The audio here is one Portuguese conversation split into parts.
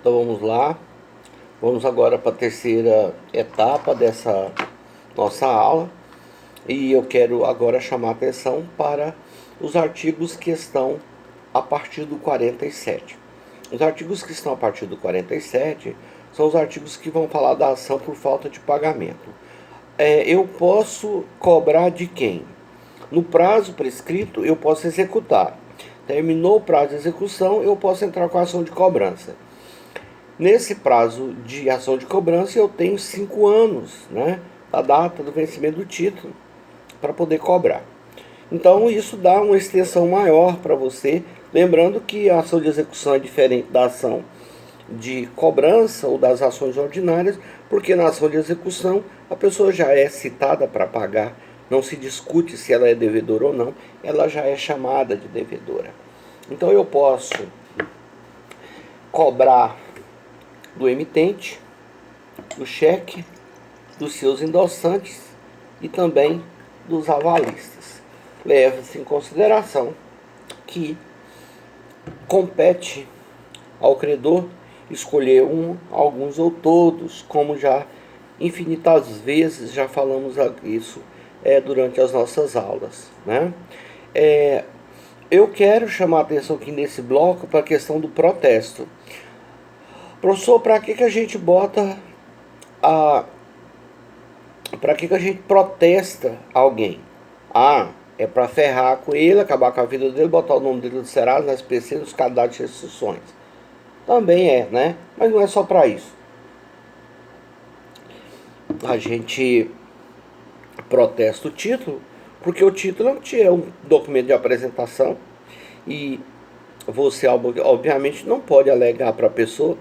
Então vamos lá, vamos agora para a terceira etapa dessa nossa aula e eu quero agora chamar a atenção para os artigos que estão a partir do 47. Os artigos que estão a partir do 47 são os artigos que vão falar da ação por falta de pagamento. Eu posso cobrar de quem? No prazo prescrito eu posso executar. Terminou o prazo de execução, eu posso entrar com a ação de cobrança. Nesse prazo de ação de cobrança eu tenho 5 anos, né, da data do vencimento do título para poder cobrar. Então isso dá uma extensão maior para você, lembrando que a ação de execução é diferente da ação de cobrança ou das ações ordinárias, porque na ação de execução a pessoa já é citada para pagar, não se discute se ela é devedora ou não, ela já é chamada de devedora. Então eu posso cobrar do emitente, do cheque, dos seus endossantes e também dos avalistas. Leva-se em consideração que compete ao credor escolher alguns ou todos, como já infinitas vezes já falamos isso durante as nossas aulas, né? Eu quero chamar a atenção aqui nesse bloco para a questão do protesto. Professor, para que a gente bota para que a gente protesta alguém? É para ferrar com ele, acabar com a vida dele, botar o nome dele no Serasa, na SPC, nos cadastros de restrições. Também né? Mas não é só para isso. A gente protesta o título, porque o título é um documento de apresentação e você, obviamente, não pode alegar para a pessoa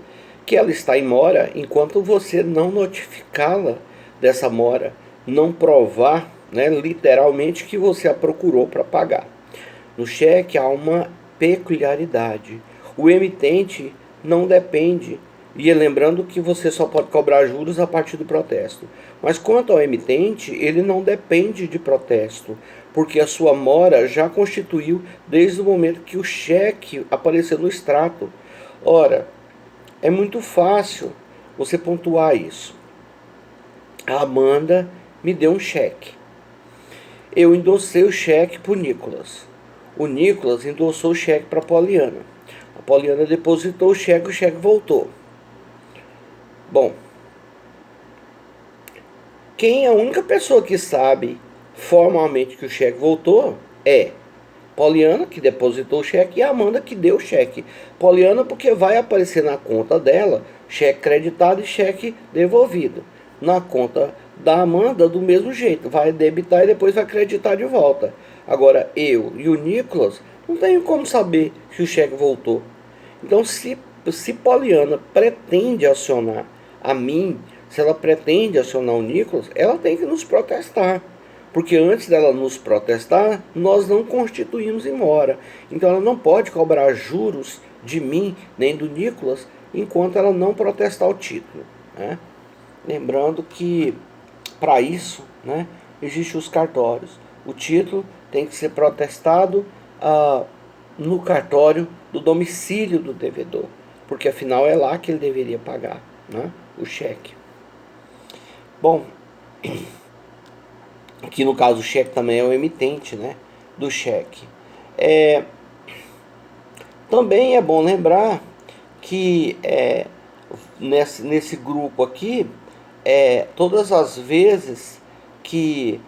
que ela está em mora enquanto você não notificá-la dessa mora, não provar, né, literalmente que você a procurou para pagar. No cheque há uma peculiaridade. O emitente não depende, e lembrando que você só pode cobrar juros a partir do protesto. Mas quanto ao emitente, ele não depende de protesto, porque a sua mora já constituiu desde o momento que o cheque apareceu no extrato. Ora, é muito fácil você pontuar isso. A Amanda me deu um cheque. Eu endossei o cheque para o Nicolas. O Nicolas endossou o cheque para a Poliana. A Poliana depositou o cheque voltou. Bom, a única pessoa que sabe formalmente que o cheque voltou é Poliana, que depositou o cheque, e a Amanda, que deu o cheque. Poliana, porque vai aparecer na conta dela cheque creditado e cheque devolvido. Na conta da Amanda, do mesmo jeito, vai debitar e depois vai acreditar de volta. Agora, eu e o Nicolas não tenho como saber se o cheque voltou. Então, se Poliana pretende acionar a mim, se ela pretende acionar o Nicolas, ela tem que nos protestar. Porque antes dela nos protestar, nós não constituímos em mora. Então ela não pode cobrar juros de mim, nem do Nicolas, enquanto ela não protestar o título, né? Lembrando que, para isso, né, existem os cartórios. O título tem que ser protestado no cartório do domicílio do devedor, porque afinal é lá que ele deveria pagar, né, o cheque. Bom, aqui no caso o cheque também é o emitente, né, do cheque. Também é bom lembrar que nesse grupo aqui, todas as vezes que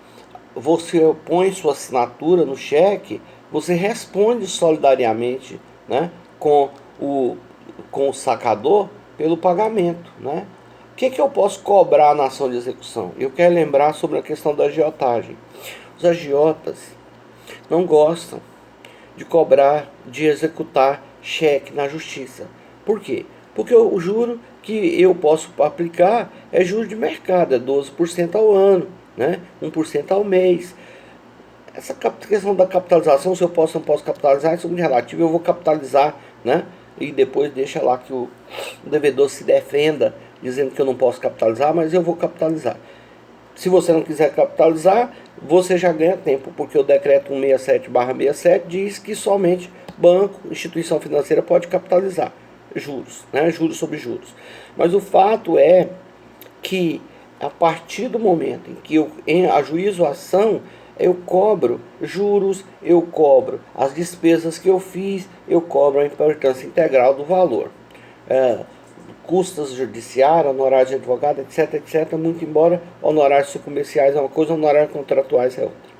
você põe sua assinatura no cheque, você responde solidariamente, né, com o sacador pelo pagamento, né? O que eu posso cobrar na ação de execução? Eu quero lembrar sobre a questão da agiotagem. Os agiotas não gostam de cobrar, de executar cheque na justiça. Por quê? Porque o juro que eu posso aplicar é juro de mercado, é 12% ao ano, né? 1% ao mês. Essa questão da capitalização, se eu posso ou não posso capitalizar, é muito relativo. Eu vou capitalizar, né? E depois deixa lá que o devedor se defenda, dizendo que eu não posso capitalizar, mas eu vou capitalizar. Se você não quiser capitalizar, você já ganha tempo, porque o decreto 167/67 diz que somente banco, instituição financeira pode capitalizar. juros, né? Juros sobre juros. Mas o fato é que a partir do momento em que eu ajuizo a ação, eu cobro juros, eu cobro as despesas que eu fiz, eu cobro a importância integral do valor. Custas judiciárias, honorários de advogado, etc, etc, muito embora honorários comerciais é uma coisa, honorários contratuais é outra.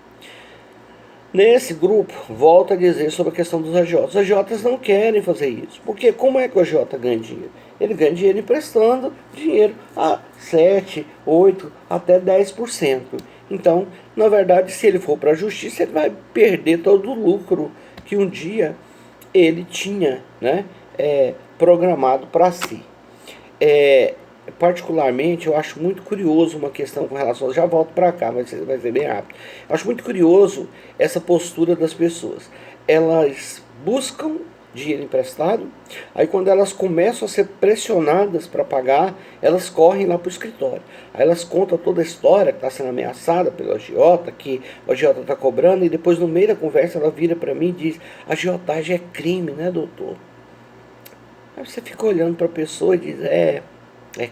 Nesse grupo, volto a dizer sobre a questão dos agiotas. Os agiotas não querem fazer isso. Porque como é que o agiota ganha dinheiro? Ele ganha dinheiro emprestando dinheiro a 7, 8, até 10%. Então, na verdade, se ele for para a justiça, ele vai perder todo o lucro que um dia ele tinha, né, programado para si. Particularmente, eu acho muito curioso uma questão com relação... Já volto para cá, mas vai ser bem rápido. Eu acho muito curioso essa postura das pessoas. Elas buscam dinheiro emprestado, aí quando elas começam a ser pressionadas para pagar, elas correm lá para o escritório. Aí elas contam toda a história que está sendo ameaçada pelo agiota, que o agiota está cobrando, e depois no meio da conversa ela vira para mim e diz: agiotagem é crime, né, doutor? Aí você fica olhando para a pessoa e diz: é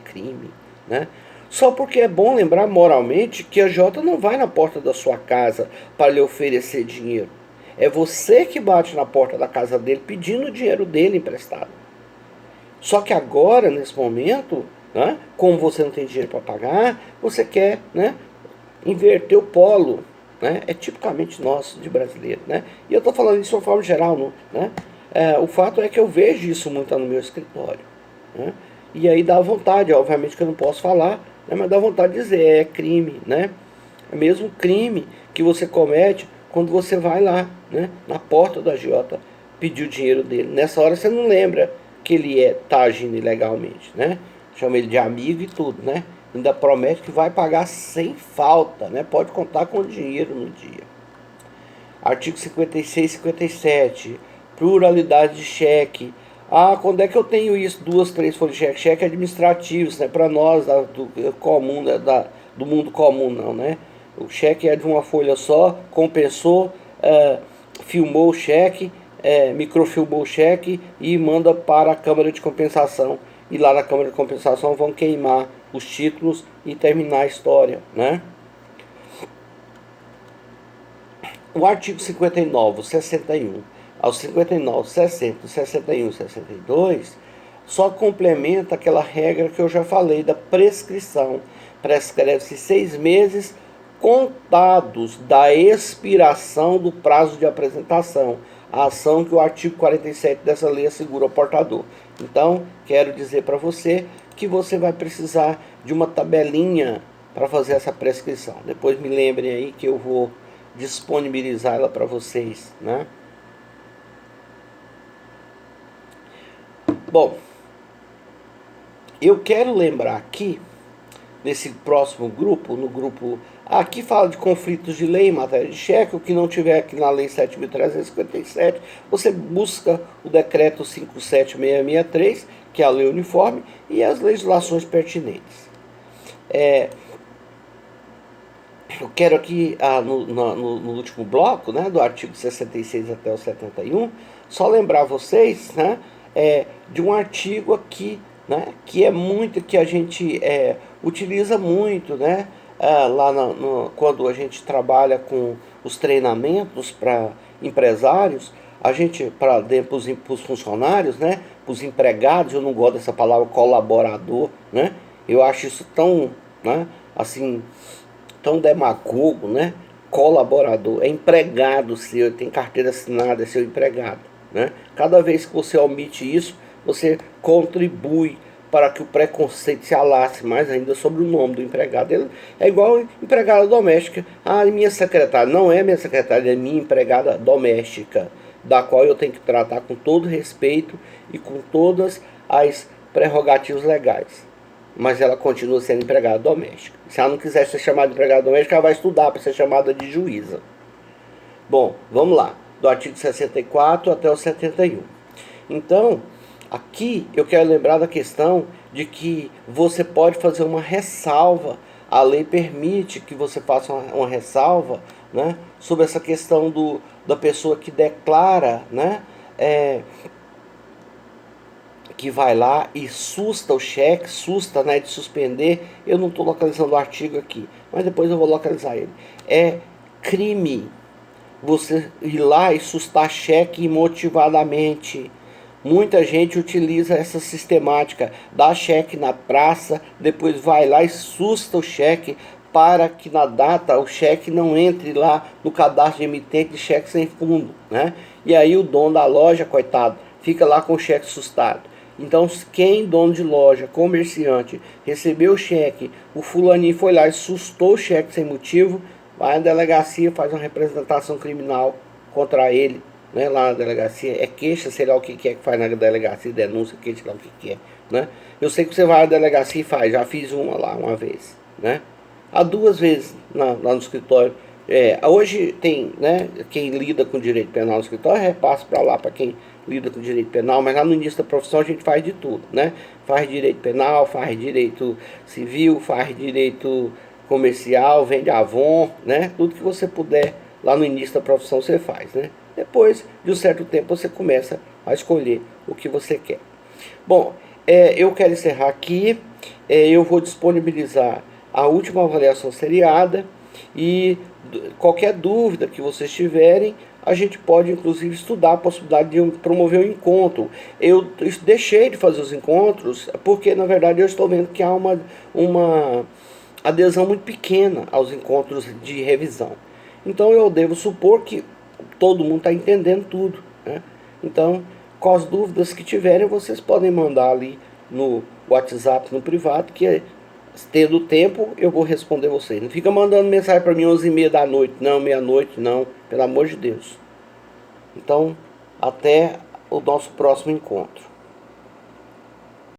crime, né? Só porque é bom lembrar moralmente que a agiota não vai na porta da sua casa para lhe oferecer dinheiro. É você que bate na porta da casa dele pedindo o dinheiro dele emprestado. Só que agora, nesse momento, né, como você não tem dinheiro para pagar, você quer, né, inverter o polo. Né? É tipicamente nosso, de brasileiro. Né? E eu estou falando isso de uma forma geral. Não, né? O fato é que eu vejo isso muito no meu escritório. Né? E aí dá vontade, obviamente que eu não posso falar, né, mas dá vontade de dizer: é crime, né? É mesmo crime que você comete quando você vai lá, né, na porta do agiota pedir o dinheiro dele. Nessa hora você não lembra que ele está agindo ilegalmente, né? Chama ele de amigo e tudo, né? Ainda promete que vai pagar sem falta, né? Pode contar com o dinheiro no dia. Artigo 56 e 57, pluralidade de cheque. Quando é que eu tenho isso? 2, 3 folhas de cheque? Cheque administrativos, né? Para nós do comum, né? Do mundo comum, não, né? O cheque é de uma folha só, compensou, filmou o cheque, microfilmou o cheque e manda para a Câmara de Compensação. E lá na Câmara de Compensação vão queimar os títulos e terminar a história, né? O artigo 59, 61, aos 59, 60, 61 e 62, só complementa aquela regra que eu já falei da prescrição. Prescreve-se 6 meses contados da expiração do prazo de apresentação, a ação que o artigo 47 dessa lei assegura ao portador. Então, quero dizer para você que você vai precisar de uma tabelinha para fazer essa prescrição. Depois me lembrem aí que eu vou disponibilizar ela para vocês, né? Bom, eu quero lembrar aqui, nesse próximo grupo, no grupo... Aqui fala de conflitos de lei em matéria de cheque. O que não tiver aqui na lei 7.357, você busca o decreto 57663, que é a lei uniforme, e as legislações pertinentes. Eu quero aqui, no último bloco, né, do artigo 66 até o 71, só lembrar vocês, né, de um artigo aqui, né, que é muito, que a gente utiliza muito, né, lá quando a gente trabalha com os treinamentos para empresários, a gente, para os funcionários, né, para os empregados. Eu não gosto dessa palavra colaborador, né, eu acho isso tão, né, assim, tão demagogo, né? Colaborador, é empregado seu, tem carteira assinada, é seu empregado, né? Cada vez que você omite isso, você contribui para que o preconceito se alace mais ainda sobre o nome do empregado. Ele é igual empregada doméstica. Minha secretária. Não é minha secretária, é minha empregada doméstica, da qual eu tenho que tratar com todo respeito e com todas as prerrogativas legais. Mas ela continua sendo empregada doméstica. Se ela não quiser ser chamada de empregada doméstica, ela vai estudar para ser chamada de juíza. Bom, vamos lá. Do artigo 64 até o 71. Então, aqui eu quero lembrar da questão de que você pode fazer uma ressalva. A lei permite que você faça uma ressalva, né, sobre essa questão da pessoa que declara, né, que vai lá e susta o cheque, susta, né, de suspender. Eu não estou localizando o artigo aqui, mas depois eu vou localizar ele. É crime você ir lá e sustar cheque imotivadamente. Muita gente utiliza essa sistemática, dá cheque na praça, depois vai lá e susta o cheque para que na data o cheque não entre lá no cadastro de emitente de cheque sem fundo, né? E aí o dono da loja, coitado, fica lá com o cheque sustado. Então, quem, dono de loja, comerciante, recebeu o cheque, o fulaninho foi lá e sustou o cheque sem motivo, vai na delegacia, faz uma representação criminal contra ele, né, lá na delegacia, é queixa, sei lá o que é que faz na delegacia, denúncia, queixa, sei lá o que é, né? Eu sei que você vai na delegacia e faz, já fiz uma lá, uma vez, né? Há 2 vezes lá no escritório. Hoje tem, né, quem lida com direito penal no escritório, repassa para lá para quem lida com direito penal, mas lá no início da profissão a gente faz de tudo, né? Faz direito penal, faz direito civil, faz direito comercial, vende Avon, né? Tudo que você puder lá no início da profissão você faz, né? Depois de um certo tempo você começa a escolher o que você quer. Bom, eu quero encerrar aqui. Eu vou disponibilizar a última avaliação seriada e qualquer dúvida que vocês tiverem, a gente pode inclusive estudar a possibilidade de promover um encontro. Eu deixei de fazer os encontros porque na verdade eu estou vendo que há uma adesão muito pequena aos encontros de revisão. Então eu devo supor que todo mundo está entendendo tudo, né? Então, com as dúvidas que tiverem, vocês podem mandar ali no WhatsApp, no privado, que tendo tempo eu vou responder vocês. Não fica mandando mensagem para mim 11h30 da noite, não, meia-noite, não, pelo amor de Deus. Então, até o nosso próximo encontro.